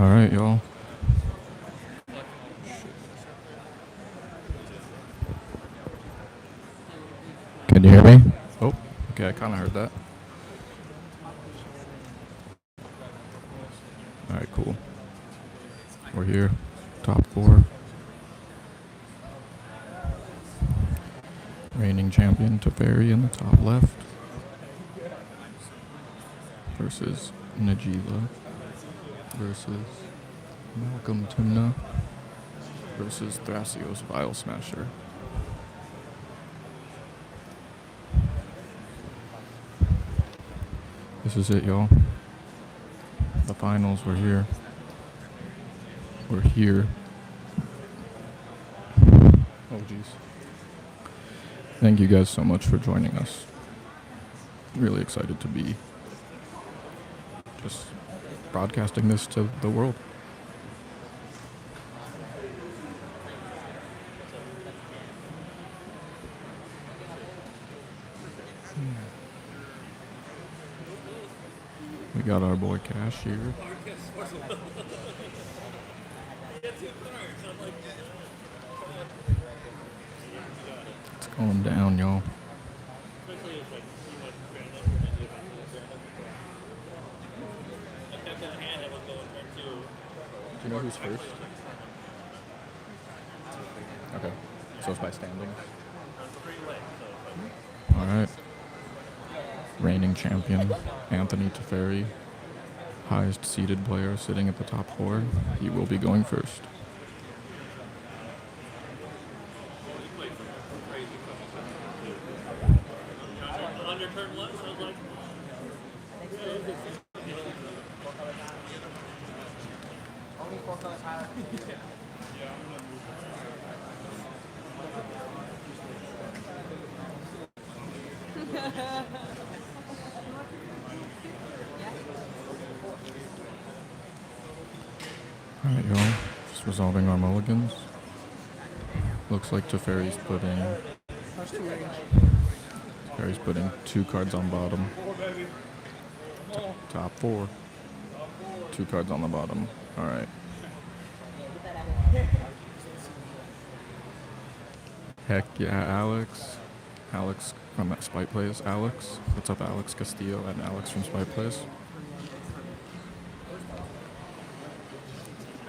Alright, y'all. Can you hear me? Oh, okay, I kind of heard that. Alright, cool. We're here. Top 4. Reigning champion Teferi in the top left. Versus Najila. Versus Malcolm Timna. Versus Thrasios Vile Smasher. This is it, y'all. The finals, we're here. We're here. Oh, jeez. Thank you guys so much for joining us. Really excited to be just broadcasting this to the world. We got our boy Cash here. It's going down, y'all. Do you know who's first? Okay. So it's by standings. Alright. Reigning champion, Anthony Teferi. Highest seeded player sitting at the top 4. He will be going first. Alright, y'all. Just resolving our mulligans. Looks like Teferi's putting 2 cards on bottom. Top 4. 2 cards on the bottom. Alright. Heck yeah, Alex. Alex from Spite Plays. Alex. What's up, Alex Castillo and Alex from Spite Plays?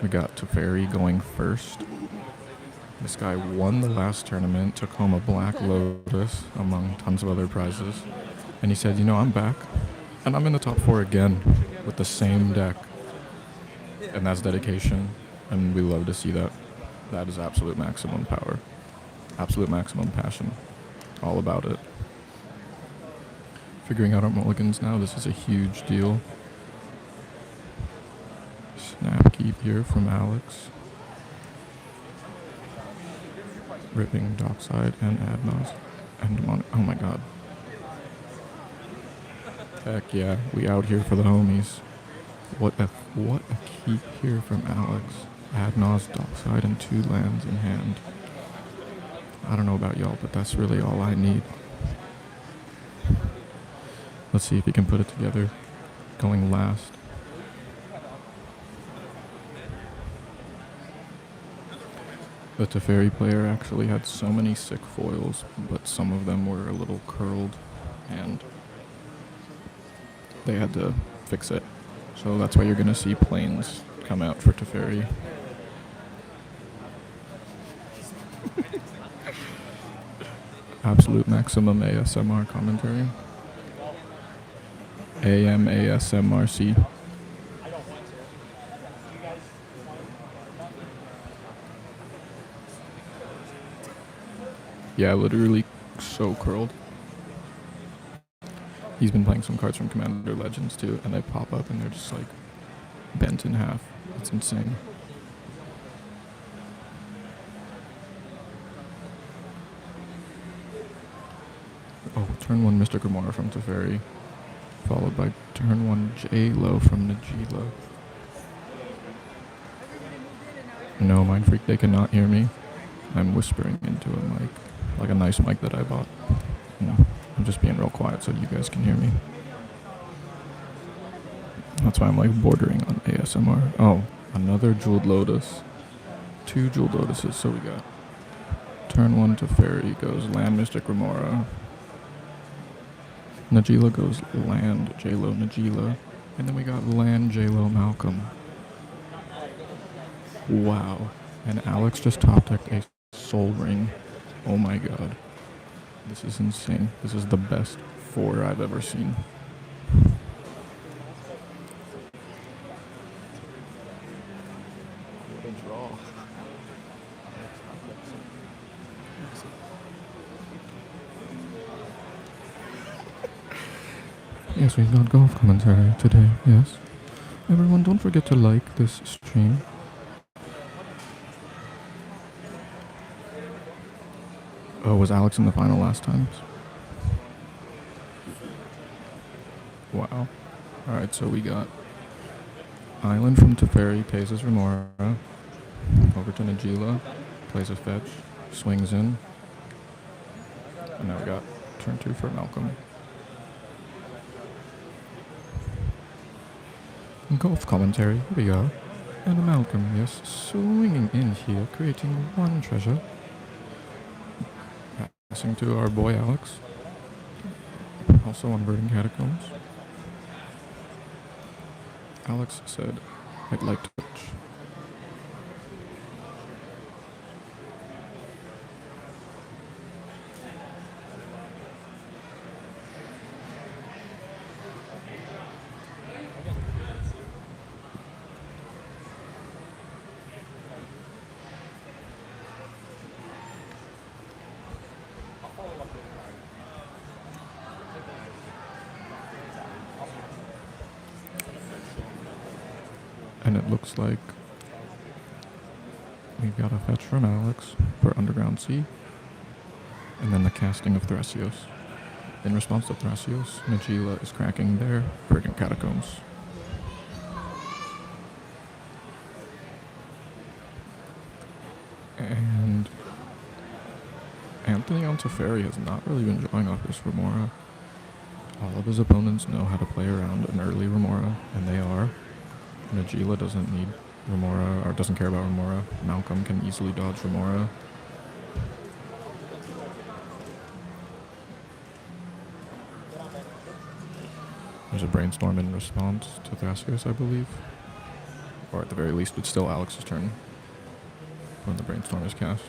We got Teferi going first. This guy won the last tournament, took home a Black Lotus among tons of other prizes. And he said, you know, I'm back. And I'm in the top 4 again with the same deck. And that's dedication. And we love to see that. That is absolute maximum power. Absolute maximum passion. All about it. Figuring out our mulligans now. This is a huge deal. Snap keep here from Alex. Ripping Dockside and Adnos. And oh my god. Heck yeah, we out here for the homies. What a keep here from Alex. Adnos, Dockside, and 2 lands in hand. I don't know about y'all, but that's really all I need. Let's see if he can put it together. Going last. The Teferi player actually had so many sick foils, but some of them were a little curled, and they had to fix it. So that's why you're going to see planes come out for Teferi. Absolute maximum ASMR commentary. AMASMRC. Yeah, literally so curled. He's been playing some cards from Commander Legends too, and they pop up and they're just like bent in half. It's insane. Oh, turn 1 Mr. Gamora from Teferi, followed by turn 1 J-Lo from Najila. No, Mind Freak, they cannot hear me. I'm whispering into a mic, like a nice mic that I bought. I'm just being real quiet so you guys can hear me. That's why I'm like bordering on ASMR. Oh, Another Jeweled Lotus. 2 Jeweled Lotuses, so we got turn 1 to Fairy goes Land Mystic Remora. Najila goes Land J-Lo Najila. And then we got Land J-Lo Malcolm. Wow. And Alex just top decked a Soul Ring. Oh my god. This is insane. This is the best 4 I've ever seen. What a draw. Yes, we've got golf commentary today, yes. Everyone, don't forget to like this stream. Oh, was Alex in the final last time? Wow. Alright, so we got Island from Teferi, pays his Remora. Over to Najila, plays a fetch, swings in. And now we got turn 2 for Malcolm. Golf commentary, here we go. And Malcolm, yes, swinging in here, creating 1 treasure. Passing to our boy Alex. Also on Birding Catacombs. Alex said, I'd like to touch. And it looks like we've got a fetch from Alex for Underground Sea, and then the casting of Thrasios. In response to Thrasios, Najila is cracking their Verdant Catacombs. And Anthony on Teferi has not really been drawing off this Remora. All of his opponents know how to play around an early Remora, and they are. Najila doesn't need Remora, or doesn't care about Remora. Malcolm can easily dodge Remora. There's a Brainstorm in response to Thrasios, I believe. Or at the very least, it's still Alex's turn when the Brainstorm is cast.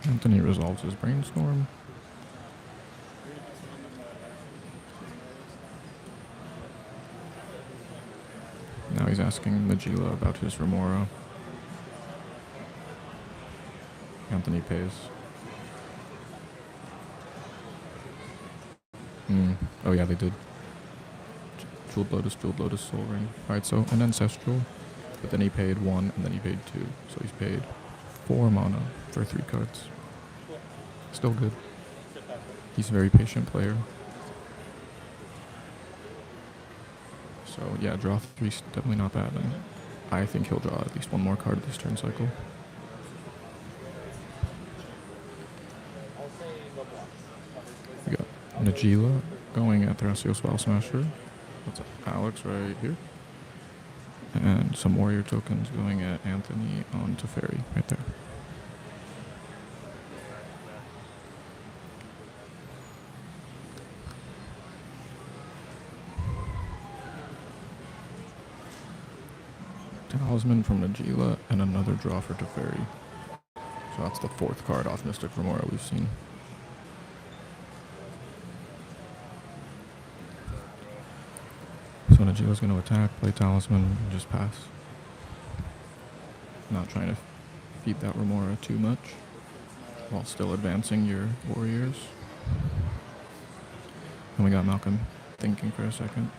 Anthony resolves his Brainstorm. Now he's asking Najila about his Remora. Anthony pays. Oh yeah, they did. Jeweled Lotus, Soul Ring. Alright, so an Ancestral. But then he paid 1, and then he paid 2. So he's paid 4 mana for 3 cards. Still good. He's a very patient player. So yeah, draw 3's definitely not bad. And I think he'll draw at least 1 more card this turn cycle. We got Najila going at Thrasios Wild Smasher. That's Alex right here. And some warrior tokens going at Anthony on Teferi right there. Talisman from Najila and another draw for Teferi. So that's the 4th card off Mystic Remora we've seen. So Najila's going to attack, play Talisman, and just pass. Not trying to feed that Remora too much, while still advancing your warriors. And we got Malcolm thinking for a second.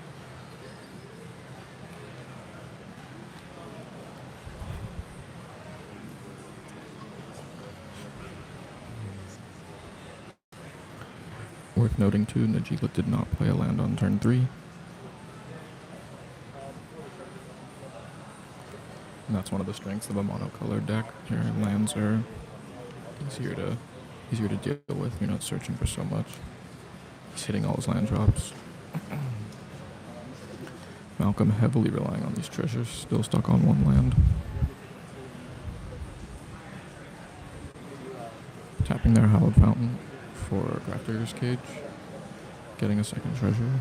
Worth noting too, Najila did not play a land on turn 3. And that's one of the strengths of a monocolored deck. Your lands are easier to deal with. You're not searching for so much. He's hitting all his land drops. Malcolm heavily relying on these treasures, still stuck on one land. Tapping their hallowed fountain for Grafter's Cage, getting a second treasure,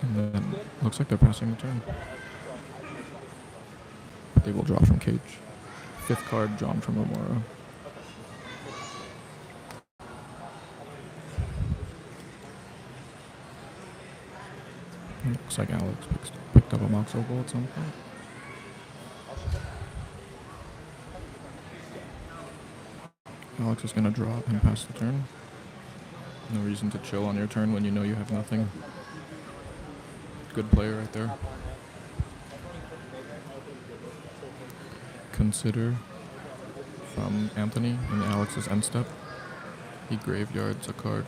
and then looks like they're passing the turn. But they will draw from Cage. 5th card drawn from Omora. Looks like Alex picked up a Mox Opal at some point. Alex is going to draw and pass the turn. No reason to chill on your turn when you know you have nothing. Good player right there. Consider from Anthony in Alex's end step. He graveyards a card.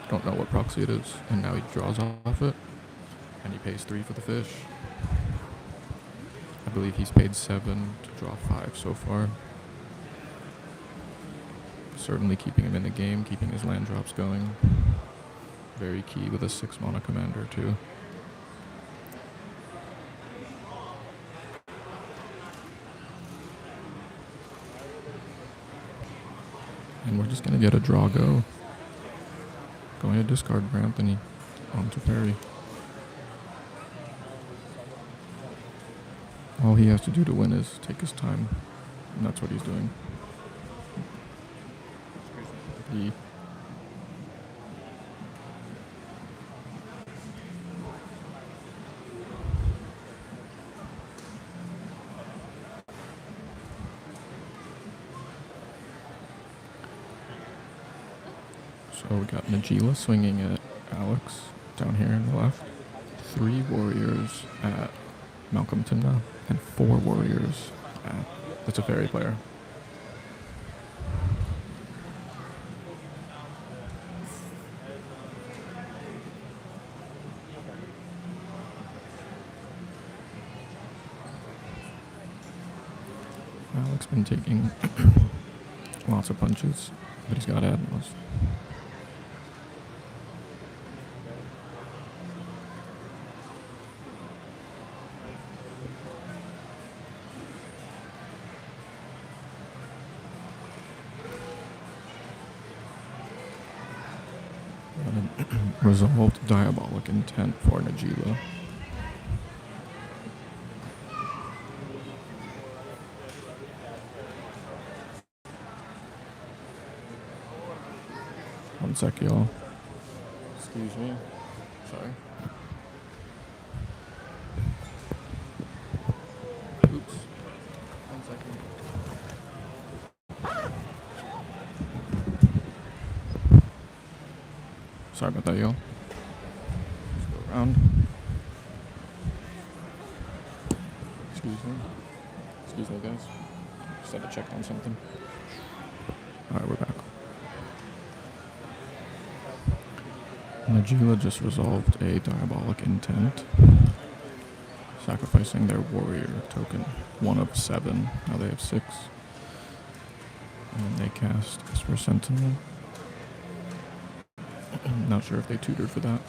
Don't know what proxy it is, and now he draws off it. And he pays 3 for the fish. I believe he's paid 7 to draw 5 so far. Certainly keeping him in the game, keeping his land drops going. Very key with a 6 mana commander too. And we're just gonna get a draw go. Going to discard for Anthony onto Perry. All he has to do to win is take his time, and that's what he's doing. So we got Najila swinging at Alex down here on the left. 3 warriors at Malcolm Timna, and 4 warriors at the Teferi player. Alex been taking lots of punches, but he's got Admirals. Resolved Diabolic Intent for Najila. One sec, y'all. Excuse me. Sorry. Oops. 1 second. Sorry about that, y'all. Let's go around. Excuse me. Excuse me, guys. Just had to check on something. Alright, we're back. Najila just resolved a Diabolic Intent, sacrificing their warrior token, 1 of 7. Now they have 6. And they cast Esper Sentinel. Not sure if they tutored for that.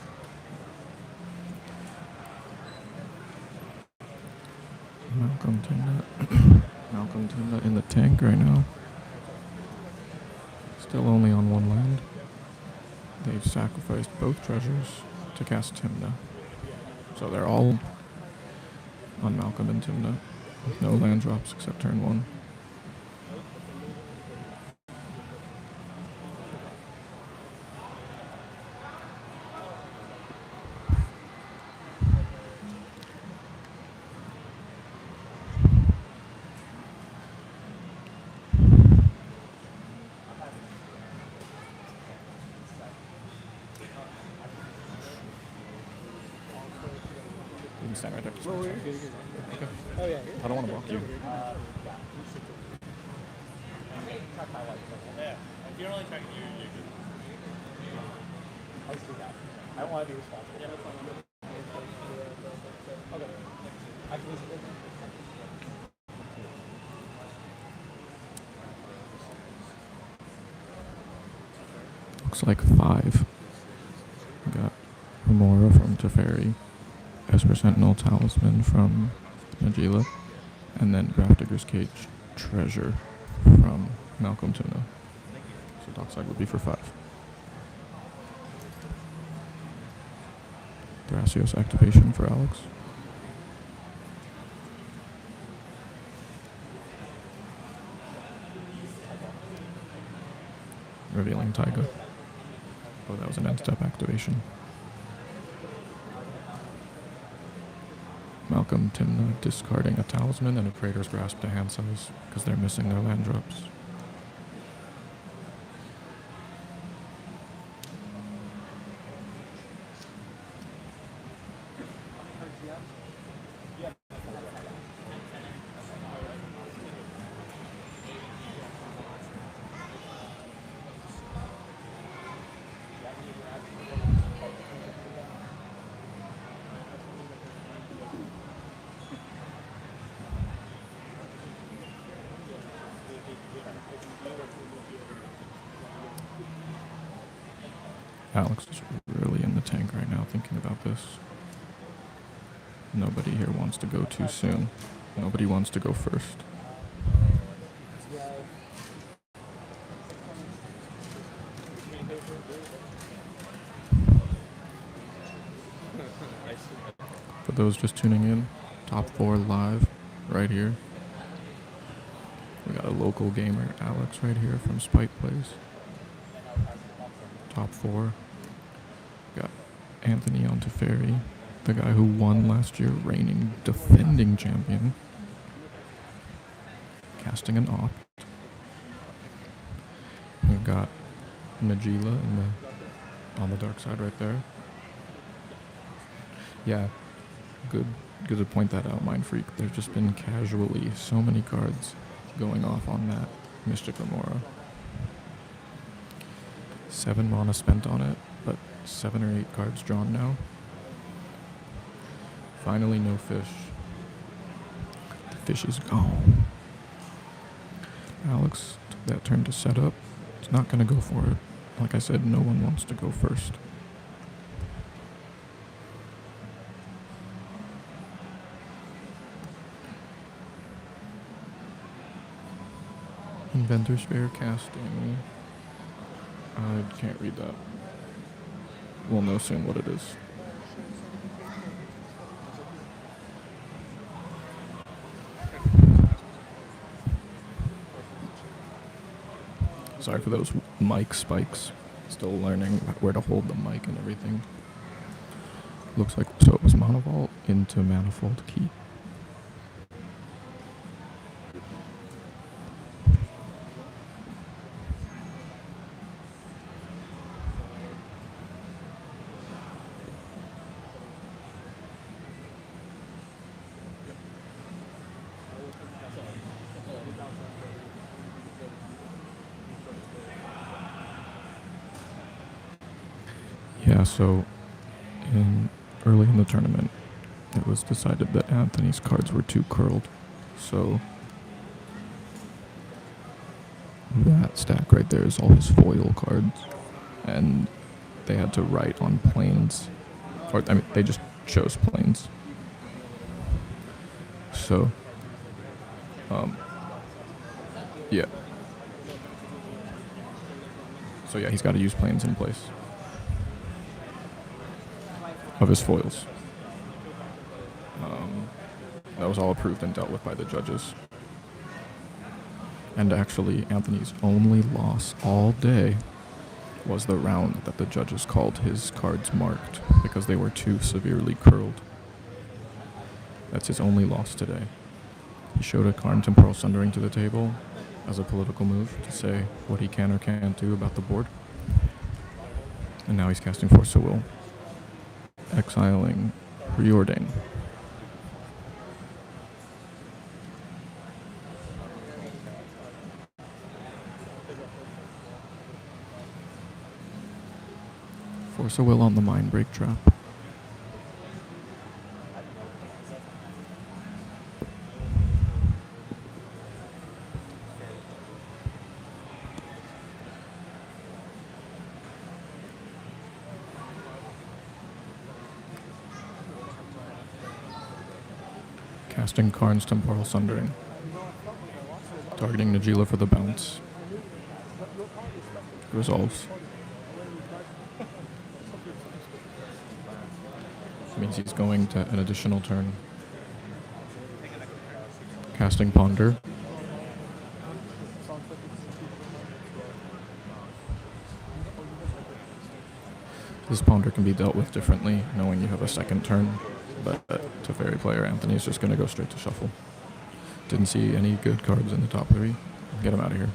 Malcolm Timna in the tank right now. Still only on 1 land. They've sacrificed both treasures to cast Timna. So they're all on Malcolm and Timna, with no land drops except turn 1. You can stand right there. Okay. Oh, yeah. I don't want to block you. Yeah. If you're only checking you, you're good. I see that. I don't want to be responsible. Yeah, that's fine. Okay. I can listen. looks like 5. We got Remora from Teferi, Esper Sentinel Talisman from Najila, and then Grafdigger's Cage Treasure from Malcolm Tuna. So Dockside would be for 5. Thrasios activation for Alex. Revealing Taiga. Oh, that was an end step activation. Malcolm Timna discarding a Talisman and a Praetor's Grasp to hand size because they're missing their land drops. Alex is really in the tank right now thinking about this. Nobody here wants to go too soon. Nobody wants to go first. For those just tuning in, top 4 live right here. We got a local gamer, Alex, right here from Spike Plays. Top 4. Got Anthony on Teferi, the guy who won last year, reigning defending champion. Casting an Opt. We've got Najila on the dark side right there. Yeah, good to point that out, Mind Freak. There's just been casually so many cards going off on that Mystic Remora. 7 mana spent on it, but 7 or 8 cards drawn now. Finally, no fish. The fish is gone. Alex took that turn to set up. It's not going to go for it. Like I said, no one wants to go first. Inventor's Fair casting. I can't read that. We'll know soon what it is. Sorry for those mic spikes. Still learning where to hold the mic and everything. Looks like, so it was Mana Vault into Manifold Key. Yeah, so early in the tournament, it was decided that Anthony's cards were too curled. So that stack right there is all his foil cards. And they had to write on planes. Or, I mean, they just chose planes. So, yeah. So yeah, he's got to use planes in place of his foils. That was all approved and dealt with by the judges. And actually, Anthony's only loss all day was the round that the judges called his cards marked because they were too severely curled. That's his only loss today. He showed a Karn Temporal Sundering to the table as a political move to say what he can or can't do about the board. And now he's casting Force of Will, exiling Preordain. Force of Will on the Mind Break Trap. Casting Karn's Temporal Sundering. Targeting Najila for the bounce. Resolves. Means he's going to an additional turn. Casting Ponder. This Ponder can be dealt with differently, knowing you have a second turn, but Teferi player Anthony is just going to go straight to shuffle. Didn't see any good cards in the top 3. Get him out of here.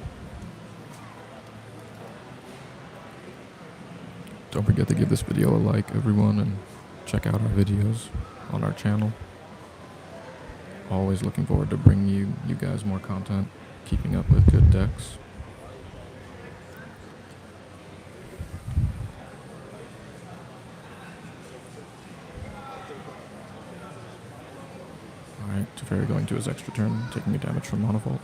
Don't forget to give this video a like, everyone, and check out our videos on our channel. Always looking forward to bringing you guys more content, keeping up with good decks. Alright, Teferi going to his extra turn, taking a damage from Monovault.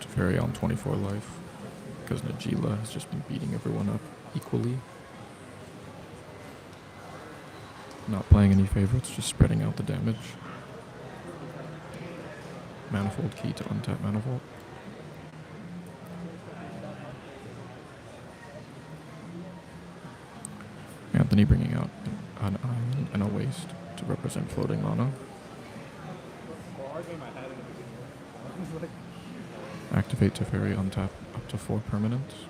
Teferi on 24 life, because Najila has just been beating everyone up equally. Not playing any favorites, just spreading out the damage. Manifold key to untap Manifold. Anthony bringing out an island and a waste to represent floating mana. Activate Teferi, untap up to 4 permanents.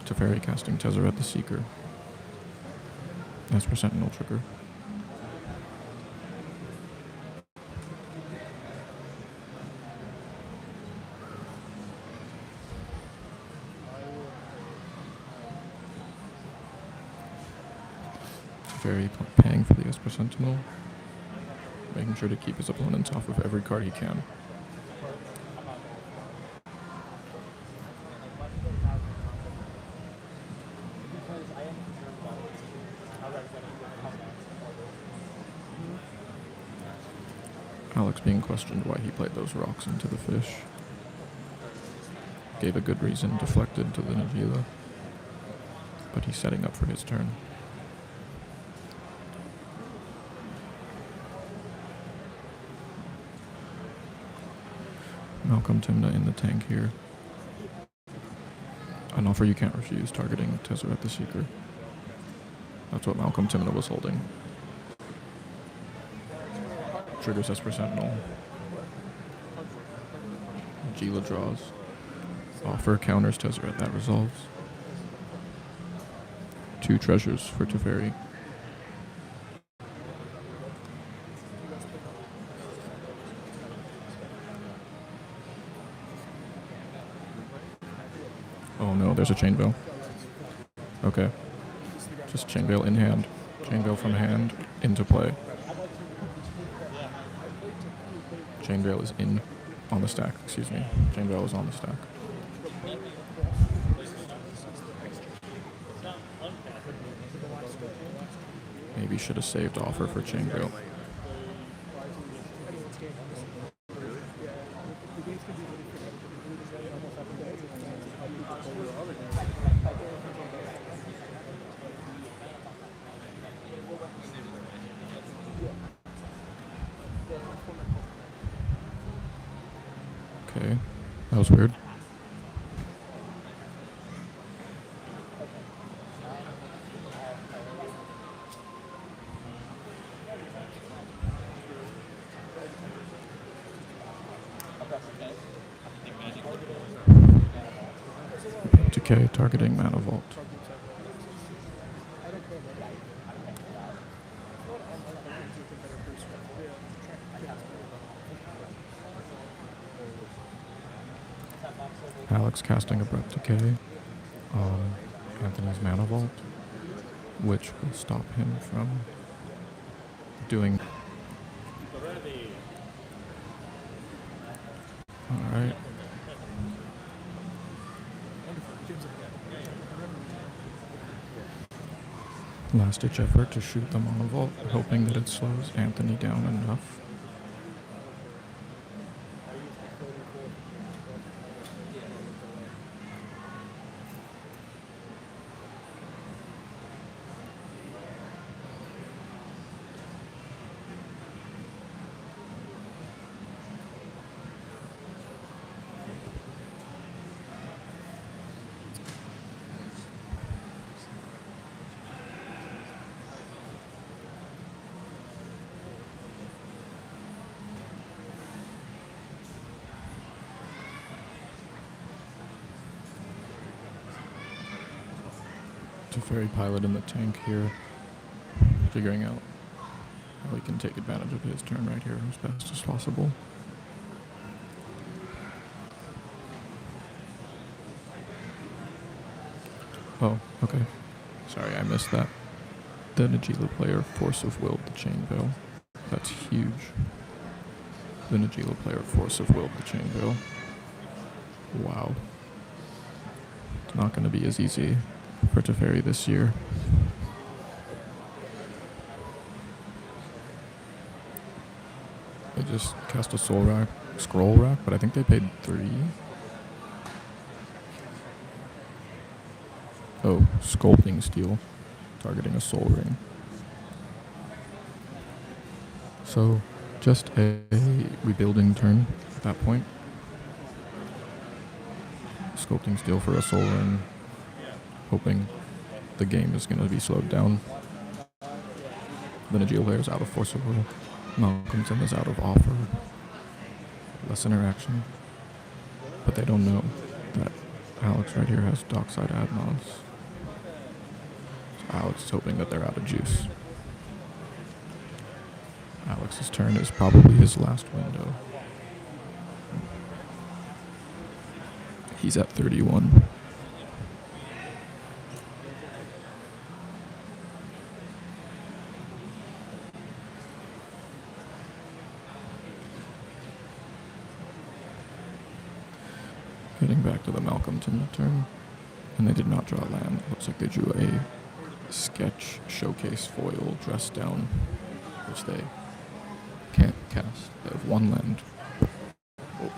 Teferi casting Tezzeret the Seeker. That's for Sentinel trigger. Teferi paying for the Esper Sentinel, making sure to keep his opponents off of every card he can. Alex being questioned why he played those rocks into the fish. Gave a good reason, deflected to the Najila, but he's setting up for his turn. Malcolm Timna in the tank here. An offer you can't refuse, targeting Tezzeret the Seeker. That's what Malcolm Timna was holding. Triggers Esper Sentinel. Gila draws. Offer counters Tezzeret, that resolves. 2 treasures for Teferi. Oh no, there's a Chain Veil. Okay. Just Chain Veil in hand. Chain Veil from hand into play. Chain Veil is on the stack, excuse me. Chain Veil is on the stack. Maybe should have saved offer for Chain Veil. Okay, that was weird. Decay targeting Mana Vault. Alex casting Abrupt Decay on Anthony's Mana Vault, which will stop him from doing... Alright, Last-ditch effort to shoot the monovault, hoping that it slows Anthony down enough. Teferi pilot in the tank here, figuring out how he can take advantage of his turn right here as best as possible. Oh, okay. Sorry, I missed that. The Najila player force of willed the chain veil. That's huge. The Najila player force of willed the chain veil. Wow. It's not going to be as easy for Teferi this year. They just cast a scroll rack, but I think they paid 3. Oh, sculpting steel, targeting a soul ring. So, just a rebuilding turn at that point. Sculpting steel for a soul ring, hoping the game is going to be slowed down. The Najila player is out of force of will. Malcolmson is out of offer. Less interaction. But they don't know that Alex right here has dockside Adnons. So Alex is hoping that they're out of juice. Alex's turn is probably his last window. He's at 31. Getting back to the Malcolmton turn, and they did not draw land. Looks like they drew a sketch showcase foil dress down, which they can't cast. They have 1 land. Oh.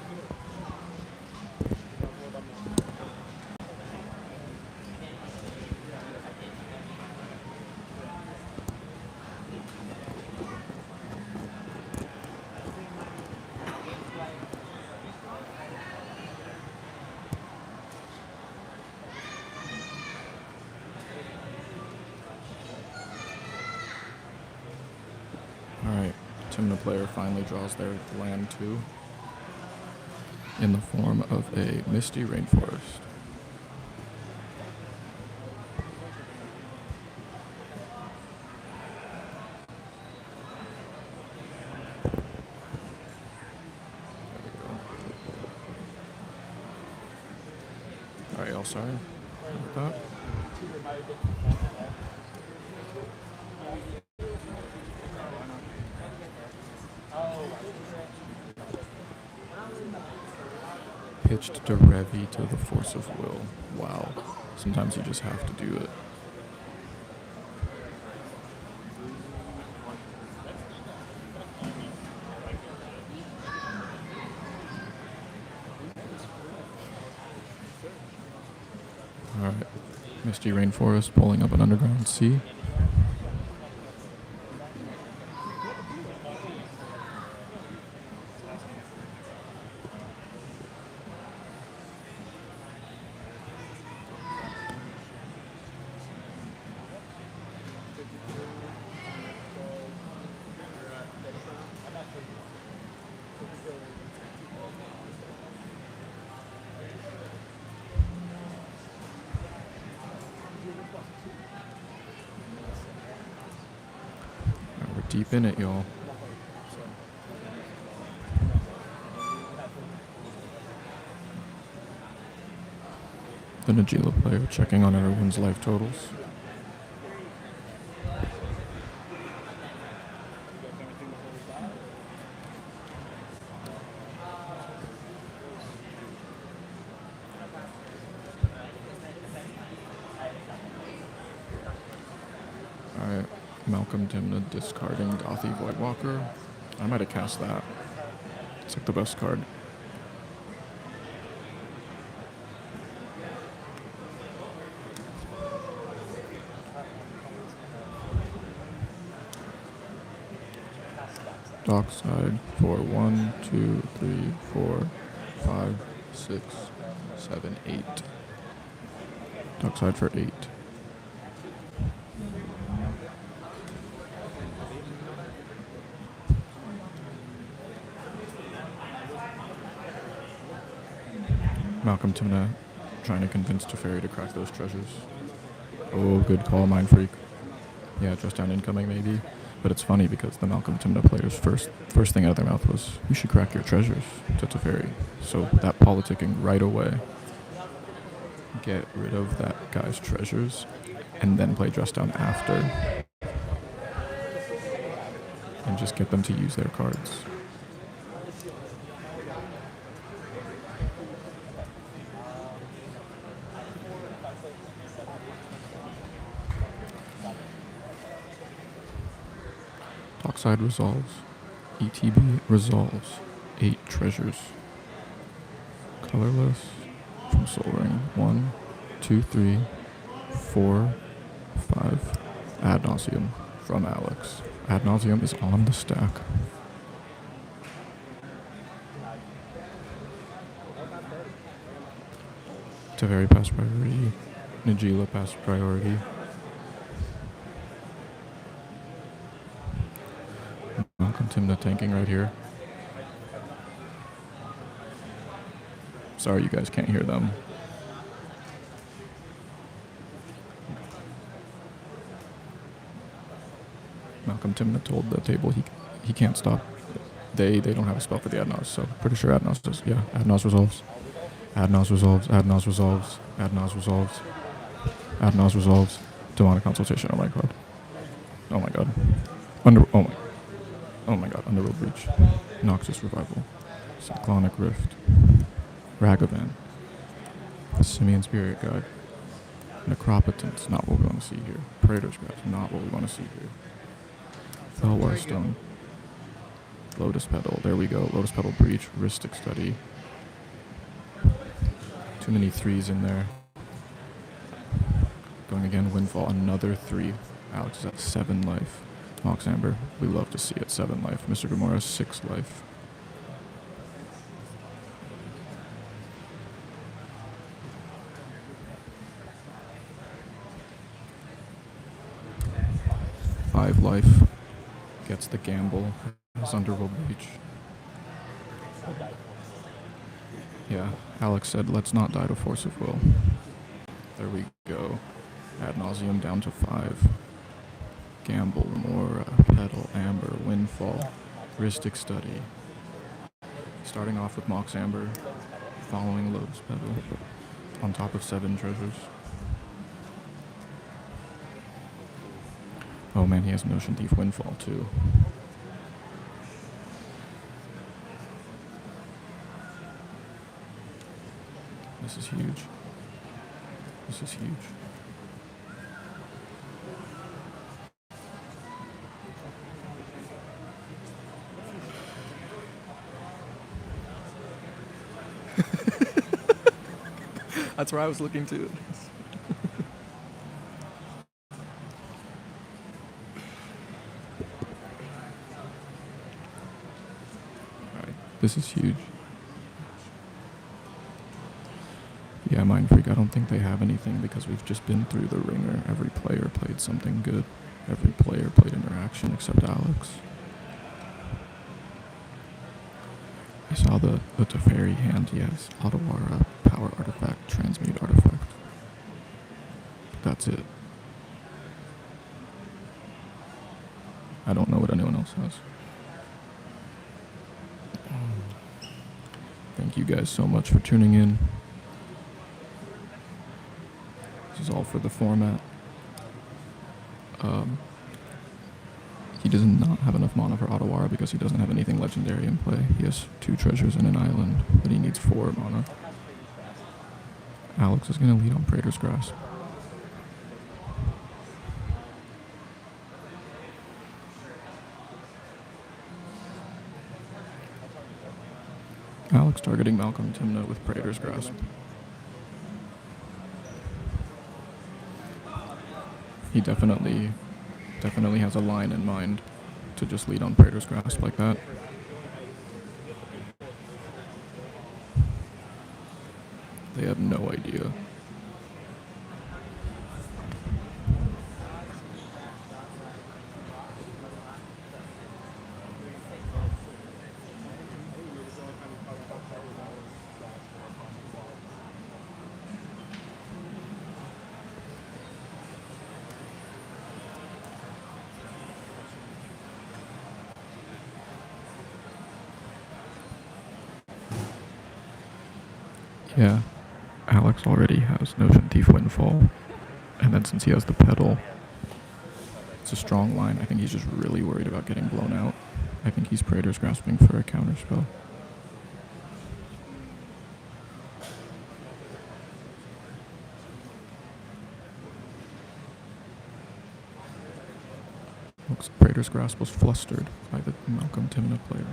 Alright, Timna player finally draws their land 2 in the form of a Misty Rainforest. Alright, y'all, sorry about that. Pitched to Revi to the force of will. Wow. Sometimes you just have to do it. Alright. Misty Rainforest pulling up an underground sea. We're deep in it, y'all. The Najila player checking on everyone's life totals. Malcolm Dimna discarding Dothy Voidwalker. I might have cast that. It's like the best card. Dockside for 1, 2, 3, 4, 5, 6, 7, 8. Dockside for 8. Malcolm Timna trying to convince Teferi to crack those treasures. Oh, good call, Mind Freak. Yeah, dress down incoming maybe. But it's funny because the Malcolm Timna players' first thing out of their mouth was, "You should crack your treasures" to Teferi. So that politicking right away. Get rid of that guy's treasures and then play dress down after. And just get them to use their cards. Dockside resolves. ETB resolves. 8 treasures. Colorless from Soul Ring. 1, 2, 3, 4, 5. Ad nauseum from Alex. Ad nauseum is on the stack. Teferi pass priority. Najila pass priority. Malcolm Timna tanking right here. Sorry you guys can't hear them. Malcolm Timna told the table he can't stop. They don't have a spell for the Adnos, so pretty sure Adnos does. Yeah, Adnos resolves. Adnos resolves. Adnos resolves. Adnos resolves. Adnos resolves. Demonic consultation. Oh my god. Oh my god. Oh my god. Underworld Breach. Noxus Revival. Cyclonic Rift. Ragavan. Simian Spirit Guide. Necropotence, not what we want to see here. Praetor's Grasp, not what we want to see here. Felwar Stone. Lotus Petal, there we go. Lotus Petal Breach, Ristic Study. Too many 3s in there. Going again, Windfall, another 3. Alex is at 7 life. Mox Amber, we love to see it, 7 life. Mr. Gamora, 6 life. Life gets the gamble as Underworld Breach. Yeah, Alex said, let's not die to Force of Will. There we go. Ad nauseum down to 5. Gamble, Remora, Petal, Amber, Windfall, Ristic Study. Starting off with Mox Amber, following Lotus Petal, on top of 7 treasures. Oh man, he has Notion Thief Windfall too. This is huge. This is huge. That's where I was looking too. This is huge. Yeah, Mind Freak, I don't think they have anything because we've just been through the ringer. Every player played something good. Every player played interaction except Alex. I saw the Teferi hand, yes. Otawara, Power Artifact, Transmute Artifact. But that's it. I don't know what anyone else has. Thank you guys so much for tuning in. This is all for the format. He does not have enough mana for Otawara because he doesn't have anything legendary in play. He has 2 treasures and an island, but he needs 4 mana. Alex is going to lead on Praetor's Grasp. Alex targeting Malcolm Timna with Praetor's Grasp. He definitely has a line in mind to just lead on Praetor's Grasp like that. They have no idea. Yeah, Alex already has Notion Thief Windfall, and then since he has the pedal, it's a strong line. I think he's just really worried about getting blown out. I think he's Praetor's grasping for a counterspell. Looks Praetor's Grasp was flustered by the Malcolm Timna player.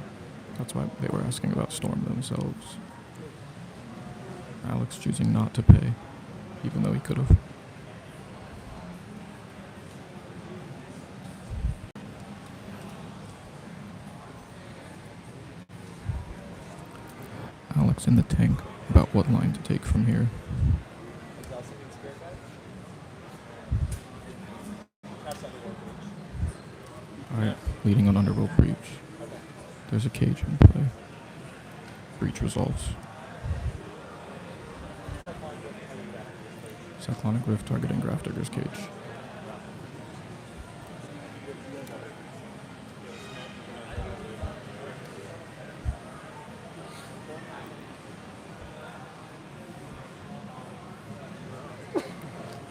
That's why they were asking about Storm themselves. Alex choosing not to pay, even though he could have. Alex in the tank about what line to take from here. Alright, leading on Underworld Breach. There's a cage in play. Breach resolves. Cyclonic Rift targeting Grafdigger's cage.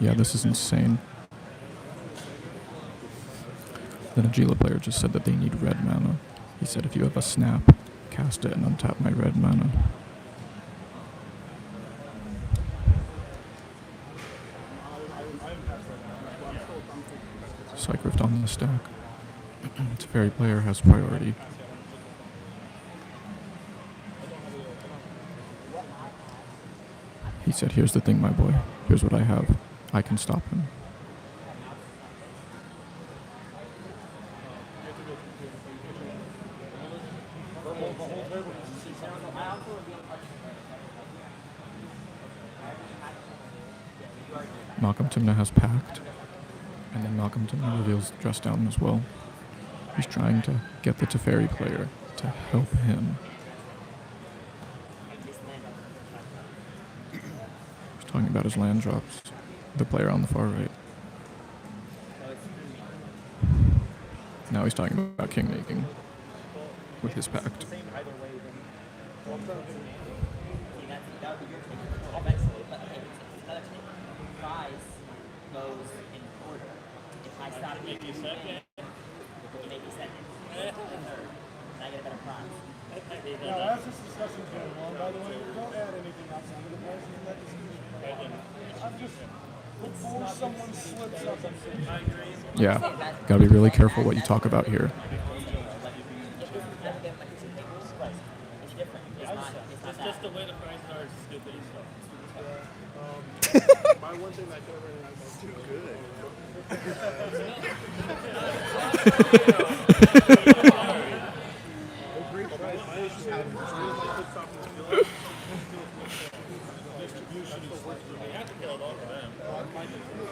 Yeah, this is insane. The Najila player just said that they need red mana. He said if you have a snap, cast it and untap my red mana. Psych Rift on the stack. Teferi player has priority. He said, here's the thing, my boy. Here's what I have. I can stop him. Malcolm Timna has packed, and then Malcolm Timna reveals Dress Down as well. He's trying to get the Teferi player to help him. He's talking about his land drops, the player on the far right. Now he's talking about king making with his pact. Now, as this discussion's going on, by the way, don't add anything outside of the pricing in that discussion. I'm just, before someone slips up and says, Yeah, gotta be really careful what you talk about here. It's just the way the prices are stupid. My one thing that I don't really like is too good.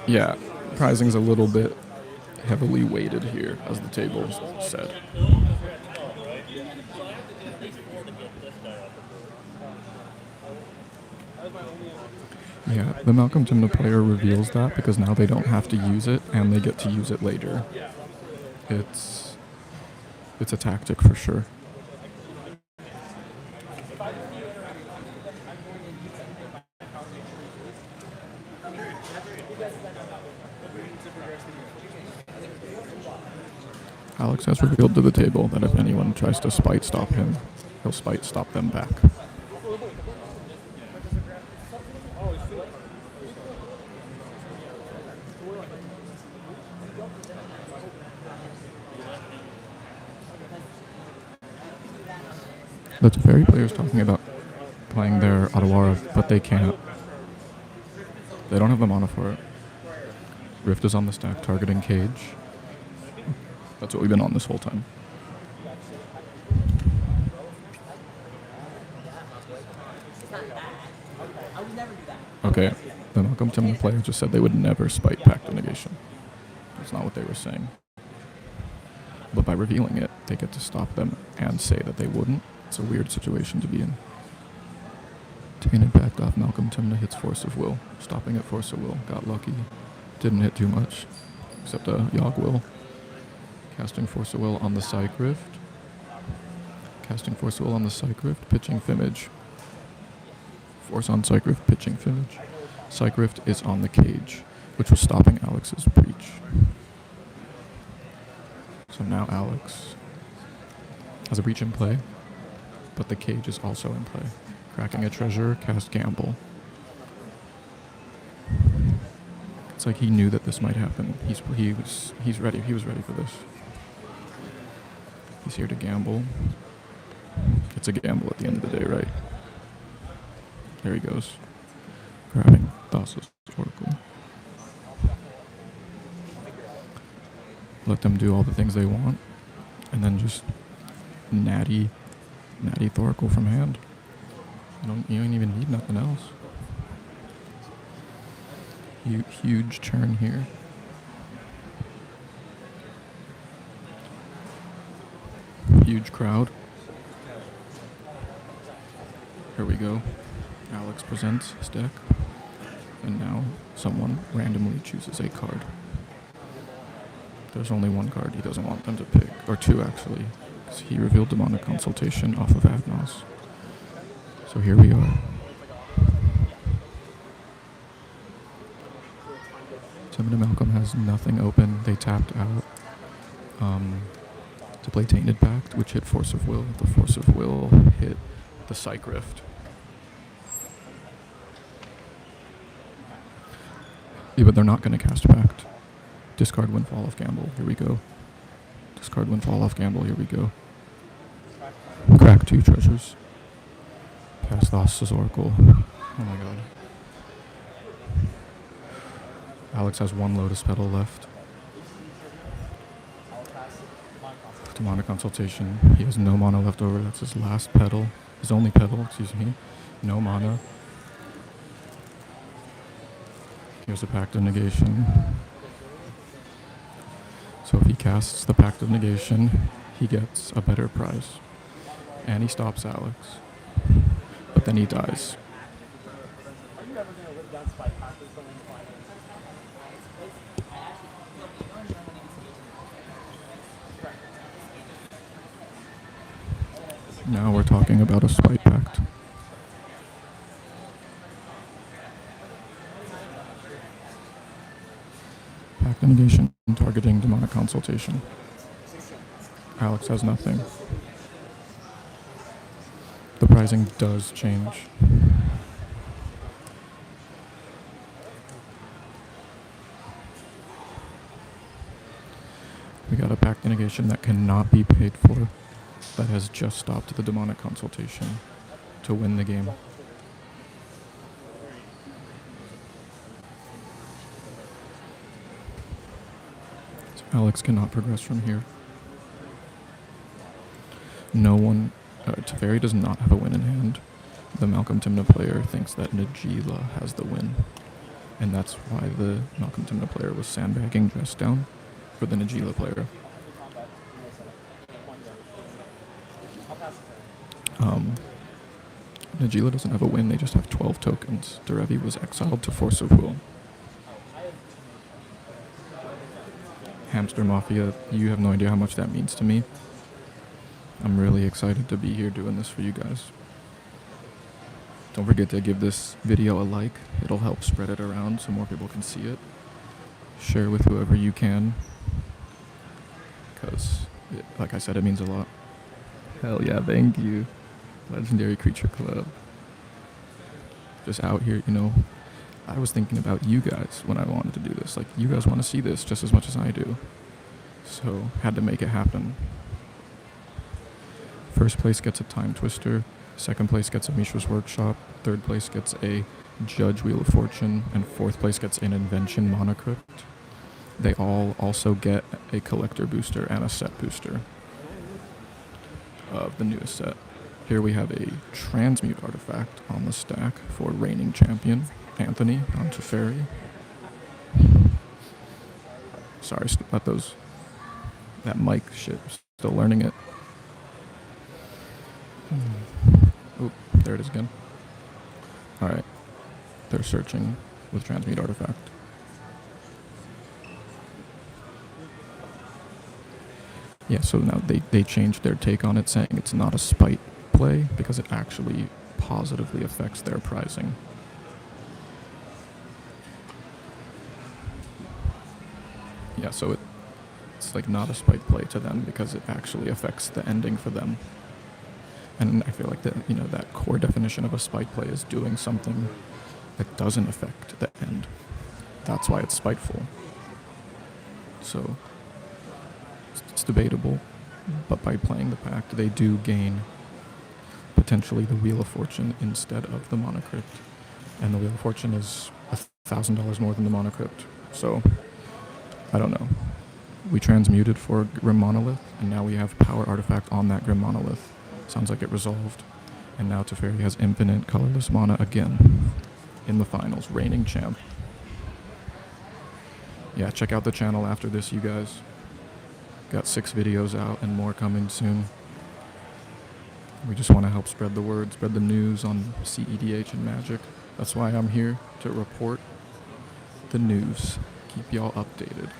Yeah, pricing's a little bit heavily weighted here, as the table said. Yeah, the Malcolm Timna player reveals that because now they don't have to use it and they get to use it later. It's a tactic for sure. Alex has revealed to the table that if anyone tries to spite stop him, he'll spite stop them back. The very players talking about playing their Adawara, but they can't. They don't have the mana for it. Rift is on the stack targeting Cage. That's what we've been on this whole time. Okay, the Malcolm Timlin player just said they would never spite Pact of Negation. That's not what they were saying. But by revealing it, they get to stop them and say that they wouldn't. It's a weird situation to be in. Tainted Pact off Malcolm Timna hits Force of Will. Stopping at Force of Will. Got lucky. Didn't hit too much. Except a Yogg Will. Casting Force of Will on the Psych Rift. Casting Force of Will on the Psych Rift. Pitching Fimage. Force on Psych Rift. Pitching Fimage. Psych Rift is on the Cage, which was stopping Alex's Breach. So now Alex has a Breach in play, but the Cage is also in play. Cracking a Treasure, cast Gamble. It's like he knew that this might happen. He's ready. He was ready for this. He's here to gamble. It's a gamble at the end of the day, right? There he goes. Grabbing Thassa's Oracle. Let them do all the things they want, and then just natty Thoracle from hand. You don't even need nothing else. Huge turn here. Huge crowd. Here we go. Alex presents his deck, and now someone randomly chooses a card. There's only one card he doesn't want them to pick, or two actually, because he revealed Demonic Consultation off of Agnos. So here we are. Tim and Malcolm has nothing open. They tapped out to play Tainted Pact, which hit Force of Will. The Force of Will hit the Psych Rift. Yeah, but they're not going to cast Pact. Discard Windfall off Gamble. Here we go. Discard Windfall off Gamble. Here we go. Crack 2 treasures. Cast Thassa's Oracle. Oh my god. Alex has one Lotus Petal left. Demonic Consultation. He has no mana left over. That's his last petal. His only petal, excuse me. No mana. Here's a Pact of Negation. So if he casts the Pact of Negation, he gets a better prize. And he stops Alex. But then he dies. Now we're talking about a Spite Pact. Pact of Negation targeting Demonic Consultation. Alex has nothing. The pricing does change. We got a Pact of Negation that cannot be paid for, that has just stopped the Demonic Consultation to win the game. So Alex cannot progress from here. No one, Teferi does not have a win in hand. The Malcolm Timna player thinks that Najila has the win. And that's why the Malcolm Timna player was sandbagging dress down for the Najila player. Najila doesn't have a win, they just have 12 tokens. Derevi was exiled to Force of Will. Hamster Mafia, you have no idea how much that means to me. I'm really excited to be here doing this for you guys. Don't forget to give this video a like. It'll help spread it around so more people can see it. Share with whoever you can. Because, like I said, it means a lot. Hell yeah, thank you. Legendary Creature Club. Just out here, you know. I was thinking about you guys when I wanted to do this. Like, you guys want to see this just as much as I do. So, had to make it happen. First place gets a Time Twister. Second place gets a Mishra's Workshop. Third place gets a Judge Wheel of Fortune. And fourth place gets an Invention Monocrypt. They all also get a Collector Booster and a Set Booster of the newest set. Here we have a Transmute artifact on the stack for reigning champion Anthony on Teferi. Sorry about that mic shit. Still learning it. Oh, there it is again. Alright. They're searching with Transmute artifact. Yeah, so now they changed their take on it, saying it's not a spite play because it actually positively affects their pricing. Yeah, so it's like not a spite play to them because it actually affects the ending for them. And I feel like that core definition of a spite play is doing something that doesn't affect the end. That's why it's spiteful. So it's debatable, but by playing the pact, they do gain potentially the Wheel of Fortune instead of the Monocrypt. And the Wheel of Fortune is $1,000 more than the Monocrypt. So, I don't know. We transmuted for Grim Monolith, and now we have Power Artifact on that Grim Monolith. Sounds like it resolved. And now Teferi has infinite colorless mana again in the finals, reigning champ. Yeah, check out the channel after this, you guys. Got 6 videos out and more coming soon. We just want to help spread the word, spread the news on CEDH and Magic. That's why I'm here, to report the news. Keep y'all updated.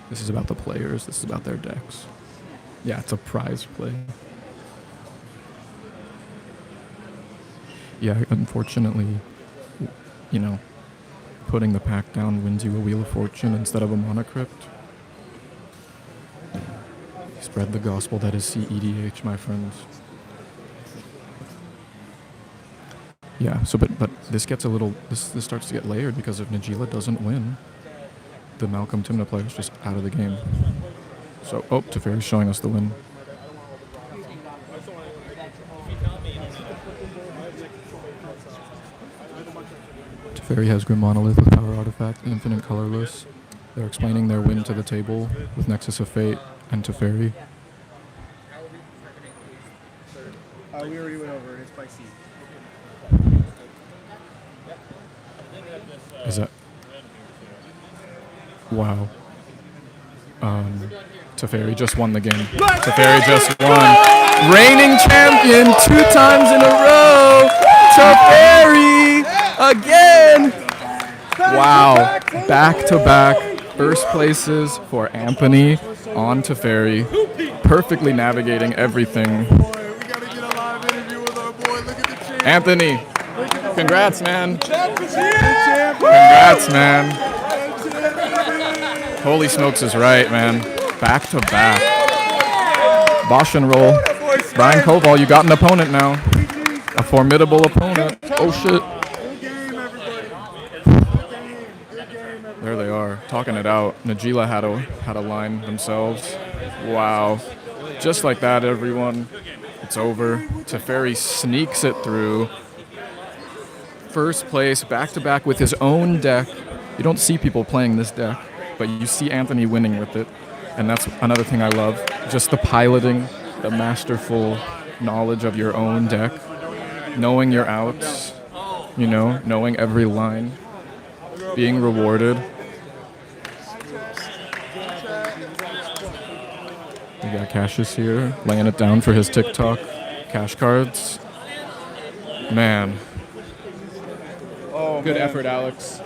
This is about the players. This is about their decks. Yeah, it's a prize play. Yeah, unfortunately, putting the pack down wins you a Wheel of Fortune instead of a Monocrypt. Spread the gospel that is CEDH, my friends. Yeah, so but this gets a little, this starts to get layered because if Najila doesn't win, the Malcolm Timna player is just out of the game. So, Teferi's showing us the win. Teferi has Grim Monolith with Power Artifact, Infinite Colorless. They're explaining their win to the table with Nexus of Fate and Teferi. We already went over it. It's by C. Is that... Wow. Teferi just won the game. Teferi just won. Reigning champion 2 times in a row. Teferi again. Wow. Back to back first places for Anthony on Teferi. Perfectly navigating everything. Anthony, congrats, man. Congrats, man. Holy smokes is right, man. Back to back. Bosch and roll. Brian Koval, you got an opponent now. A formidable opponent. Oh, shit. There they are, talking it out. Najila had a line themselves. Wow. Just like that, everyone. It's over. Teferi sneaks it through. First place, back-to-back with his own deck. You don't see people playing this deck, but you see Anthony winning with it. And that's another thing I love. Just the piloting, the masterful knowledge of your own deck. Knowing your outs, knowing every line. Being rewarded. We got Cassius here, laying it down for his TikTok cash cards. Man. Good effort, Alex.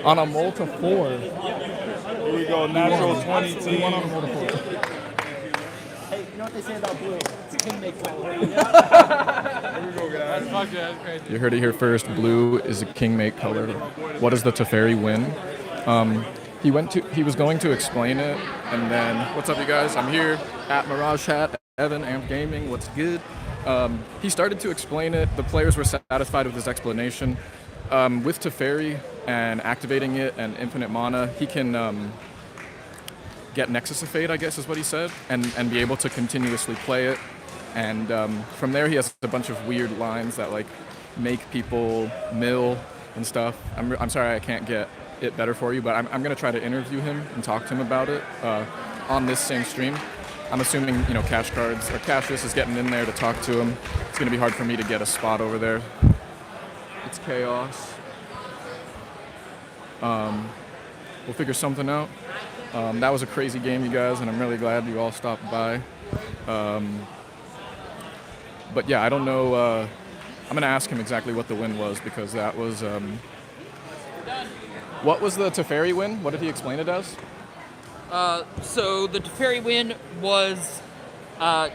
On a multi 4. Here we go, natural 20 team. On a multi 4. Hey, you know what they say about blue? It's a king make color. Here we go, guys. Fuck yeah, that's crazy. You heard it here first. Blue is a king make color. What does the Teferi win? He was going to explain it, and then, what's up, you guys? I'm here at Mirage Hat, Evan, Amp Gaming. What's good? He started to explain it. The players were satisfied with his explanation. With Teferi and activating it and infinite mana, he can get Nexus of Fate, I guess is what he said, and be able to continuously play it. And from there, he has a bunch of weird lines that like make people mill and stuff. I'm sorry I can't get it better for you, but I'm going to try to interview him and talk to him about it on this same stream. I'm assuming, Cash Cards or Cassius is getting in there to talk to him. It's going to be hard for me to get a spot over there. It's chaos. We'll figure something out. That was a crazy game, you guys, and I'm really glad you all stopped by. But yeah, I don't know. I'm going to ask him exactly what the win was, because that was... What was the Teferi win? What did he explain it as? So the Teferi win was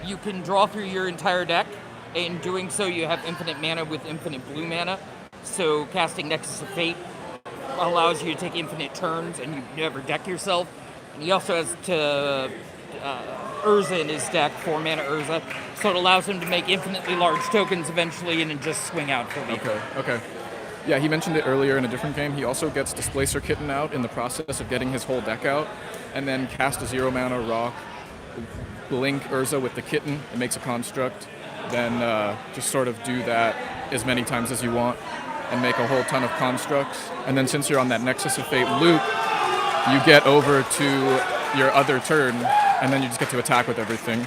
you can draw through your entire deck. In doing so, you have infinite mana with infinite blue mana. So casting Nexus of Fate allows you to take infinite turns, and you never deck yourself. And he also has Urza in his deck, 4 mana Urza. So it allows him to make infinitely large tokens eventually and then just swing out for me. Okay. Yeah, he mentioned it earlier in a different game. He also gets Displacer Kitten out in the process of getting his whole deck out, and then cast a 0 mana rock, blink Urza with the Kitten, it makes a construct, then just sort of do that as many times as you want, and make a whole ton of constructs. And then since you're on that Nexus of Fate loop, you get over to your other turn, and then you just get to attack with everything.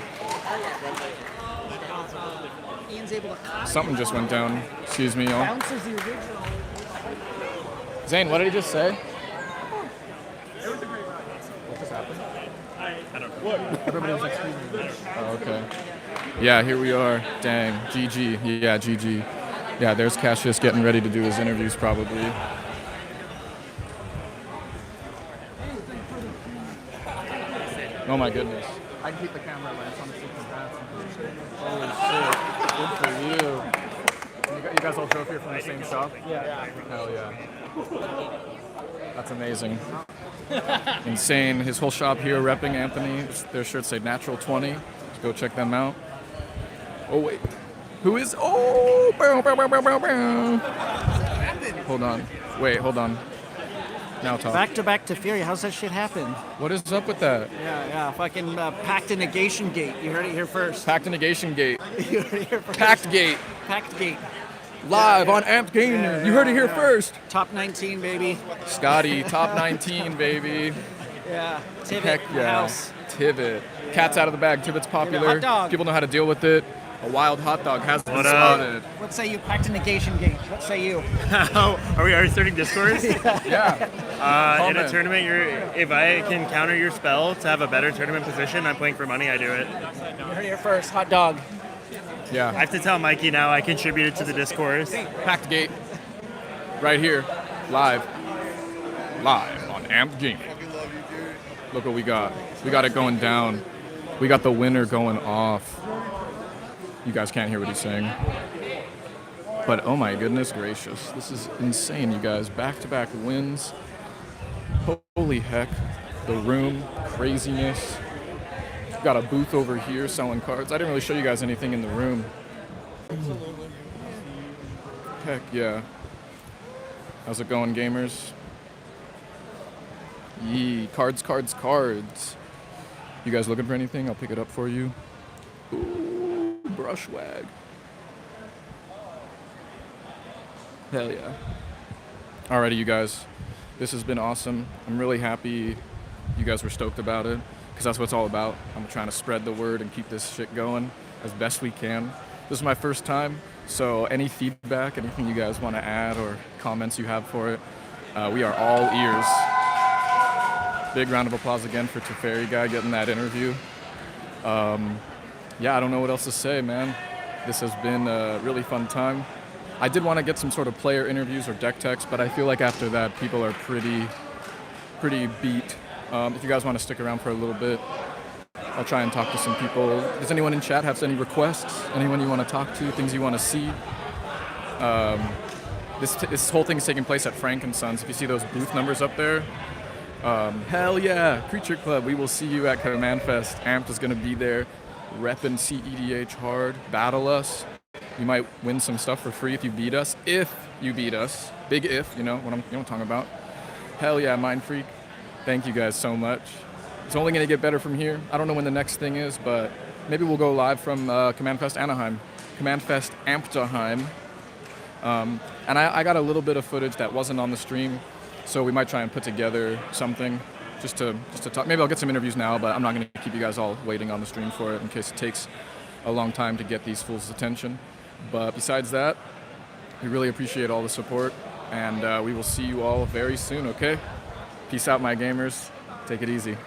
Something just went down. Excuse me, y'all. Bounces the original. Zane, what did he just say? What just happened? I don't know. Everybody was like screaming. Oh, okay. Yeah, here we are. Dang. GG. Yeah, GG. Yeah, there's Cassius getting ready to do his interviews probably. Oh my goodness. I can keep the camera lens on the secret path. Holy shit. Good for you. You guys all drove here from the same shop? Yeah. Hell yeah. That's amazing. Insane. His whole shop here repping Anthony. Their shirts say Natural 20. Let's go check them out. Oh, wait. Who is... Oh! Bow, bow, bow, bow, bow, bow. Hold on. Wait, hold on. Now talk. Back to Fury. How's that shit happen? What is up with that? Yeah. Fucking Pact and Negation Gate. You heard it here first. Pact and Negation Gate. You heard it here first. Pact Gate. Pact Gate. Live on Amped Gamer. You heard it here first. Top 19, baby. Scotty, top 19, baby. Yeah. Tibbet. Heck yeah. House. Tibbet. Cat's out of the bag. Tibbet's popular. Hot dog. People know how to deal with it. A wild hot dog has been What up? spotted. What say you, Pact and Negation Gate? What say you? Are we already starting discourse? Yeah. In Comment. a tournament, if I can counter your spell to have a better tournament position, I'm playing for money, I do it. You heard it here first. Hot dog. I Yeah. have to tell Mikey now I contributed to the discourse. Packed Gate. Right here. Live. Live on Amped Gaming. Look what we got. We got it going down. We got the winner going off. You guys can't hear what he's saying. But oh my goodness gracious. This is insane, you guys. Back-to-back wins. Holy heck. The room. Craziness. Got a booth over here selling cards. I didn't really show you guys anything in the room. Heck yeah. How's it going, gamers? Yee. Cards. You guys looking for anything? I'll pick it up for you. Ooh, brushwag. Hell yeah. Alrighty, you guys. This has been awesome. I'm really happy you guys were stoked about it, because that's what it's all about. I'm trying to spread the word and keep this shit going as best we can. This is my first time, so any feedback, anything you guys want to add or comments you have for it, we are all ears. Big round of applause again for Teferi guy getting that interview. Yeah, I don't know what else to say, man. This has been a really fun time. I did want to get some sort of player interviews or deck techs, but I feel like after that, people are pretty beat. If you guys want to stick around for a little bit, I'll try and talk to some people. Does anyone in chat have any requests? Anyone you want to talk to? Things you want to see? This whole thing is taking place at Frank & Sons. If you see those booth numbers up there, hell yeah, Creature Club. We will see you at Command Fest. Amped is going to be there, repping CEDH hard. Battle us. You might win some stuff for free if you beat us. If you beat us. Big if, you know what I'm talking about. Hell yeah, Mind Freak. Thank you guys so much. it's only going to get better from here. I don't know when the next thing is, but maybe we'll go live from Command Fest Anaheim, Command Fest Amsterheim. And I got a little bit of footage that wasn't on the stream, so we might try and put together something just to talk. Maybe I'll get some interviews now, but I'm not going to keep you guys all waiting on the stream for it in case it takes a long time to get these fools' attention. But besides that, we really appreciate all the support, and we will see you all very soon, okay? Peace out, my gamers. Take it easy.